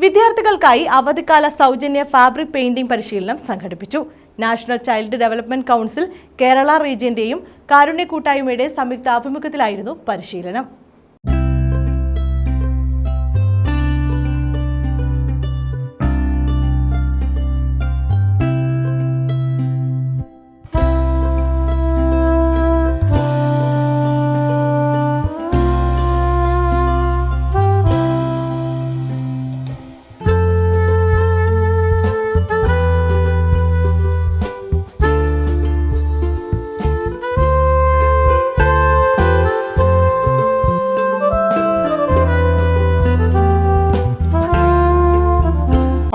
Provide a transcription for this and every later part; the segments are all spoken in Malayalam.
വിദ്യാർത്ഥികൾക്കായി അവധിക്കാല സൗജന്യ ഫാബ്രിക് പെയിന്റിംഗ് പരിശീലനം സംഘടിപ്പിച്ചു. National child development council Kerala റീജിയന്റെയും കാരുണ്യ കൂട്ടായ്മയുടെ സംയുക്ത ആഭിമുഖ്യത്തിലായിരുന്നു പരിശീലനം.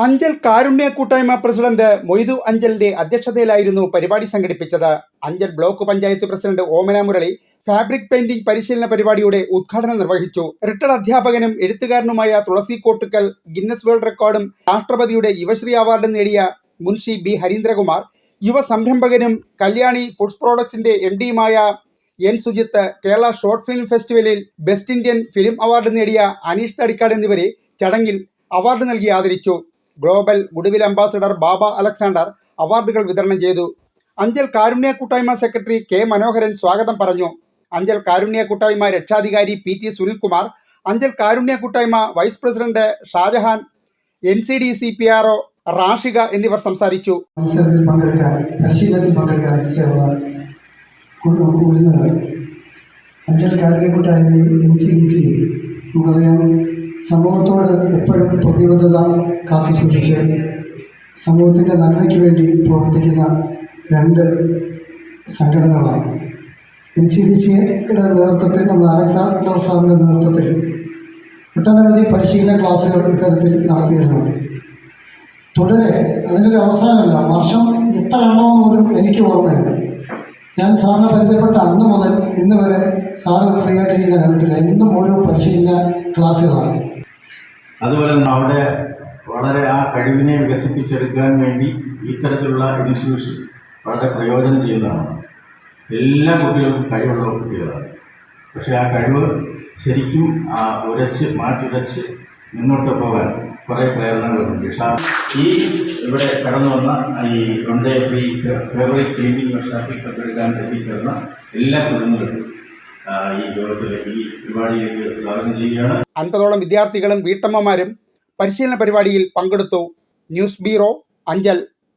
അഞ്ചൽ കാരുണ്യ കൂട്ടായ്മ പ്രസിഡന്റ് മൊയ്തു അഞ്ചലിന്റെ അധ്യക്ഷതയിലായിരുന്നു പരിപാടി സംഘടിപ്പിച്ചത്. Anchal block panchayat president Omana Murali fabric painting പരിശീലന പരിപാടിയുടെ ഉദ്ഘാടനം നിർവഹിച്ചു. റിട്ടയർഡ് അധ്യാപകനും എഴുത്തുകാരനുമായ തുളസി കോട്ടുക്കൽ ഗിന്നസ് വേൾഡ് റെക്കോർഡും രാഷ്ട്രപതിയുടെ യുവശ്രീ അവാർഡും നേടിയ മുൻഷി ബി ഹരീന്ദ്രകുമാർ, യുവ സംരംഭകനും കല്യാണി ഫുഡ്സ് പ്രോഡക്ട്സിന്റെ MD-യുമായ N Sujith, Kerala short film ഫെസ്റ്റിവലിൽ ബെസ്റ്റ് ഇന്ത്യൻ ഫിലിം അവാർഡ് നേടിയ അനീഷ് തടിക്കാട് എന്നിവരെ ചടങ്ങിൽ അവാർഡ് നൽകി ആദരിച്ചു. Global goodwill ambassador Baba Alexander അവാർഡുകൾ വിതരണം ചെയ്തു. അഞ്ചൽ കാരുണ്യ കൂട്ടായ്മ സെക്രട്ടറി കെ മനോഹരൻ സ്വാഗതം പറഞ്ഞു. അഞ്ചൽ കാരുണ്യ കൂട്ടായ്മ രക്ഷാധികാരി PT സുനിൽകുമാർ, അഞ്ചൽ കാരുണ്യ കൂട്ടായ്മ vice president Shajahan, NCDC PRO Rashika എന്നിവർ സംസാരിച്ചു. അഞ്ചൽ കാരുണ്യ കൂട്ടായ്മയും NCDC സമൂഹത്തോട് എപ്പോഴും പ്രതിബദ്ധത കാത്തുസൂക്ഷിച്ച് സമൂഹത്തിൻ്റെ നന്മയ്ക്ക് വേണ്ടി പ്രവർത്തിക്കുന്ന രണ്ട് സംഘടനകളാണ്. NCDCയുടെ നേതൃത്വത്തിൽ നമ്മൾ അലക്സാണ്ടർ സാറിൻ്റെ നേതൃത്വത്തിൽ ഒട്ടനവധി പരിശീലന ക്ലാസ്സുകൾ ഇത്തരത്തിൽ നടത്തി വരുന്നുണ്ട്. തുടരെ അതിനൊരു അവസാനമല്ല, വർഷം എത്ര എണ്ണമെന്ന് പോലും എനിക്ക് ഓർമ്മയില്ല. ഞാൻ സാറിനെ പരിചയപ്പെട്ട അന്ന് മുതൽ ഇന്ന് വരെ സാറ് ഫ്രീ ആയിട്ടിരിക്കുന്ന കണ്ടിട്ടില്ല. ഇന്നും ഓരോ പരിശീലന ക്ലാസ്സുകളാണ്. അതുപോലെ അവിടെ വളരെ ആ കഴിവിനെ വികസിപ്പിച്ചെടുക്കാൻ വേണ്ടി ഇത്തരത്തിലുള്ള ഇൻസ്റ്റിറ്റ്യൂഷൻ വളരെ പ്രയോജനം ചെയ്യുന്നതാണ്. എല്ലാ കുട്ടികൾക്കും കഴിവുള്ള കുട്ടികളാണ്. പക്ഷേ ആ കഴിവ് ശരിക്കും മാറ്റുരച്ച് മുന്നോട്ട് പോകാൻ കുറേ പ്രേരണകളുണ്ട്. ഈ ഇവിടെ കടന്നു വന്ന ഈ വൺഡേ ഫ്രീ ഫേവറേറ്റ് പെയിന്റിംഗ് വർക്ക്ഷോപ്പിൽ പങ്കെടുക്കാൻ എത്തിച്ചേർന്ന എല്ലാ കുടുംബങ്ങളും ഈ യോഗത്തിലേക്ക് ഈ പരിപാടിയിലേക്ക് സ്വാഗതം ചെയ്യുകയാണ്. 50ഓളം വിദ്യാർത്ഥികളും വീട്ടമ്മമാരും പരിശീലന പരിപാടിയിൽ പങ്കെടുത്തു. News bureau, Anchal.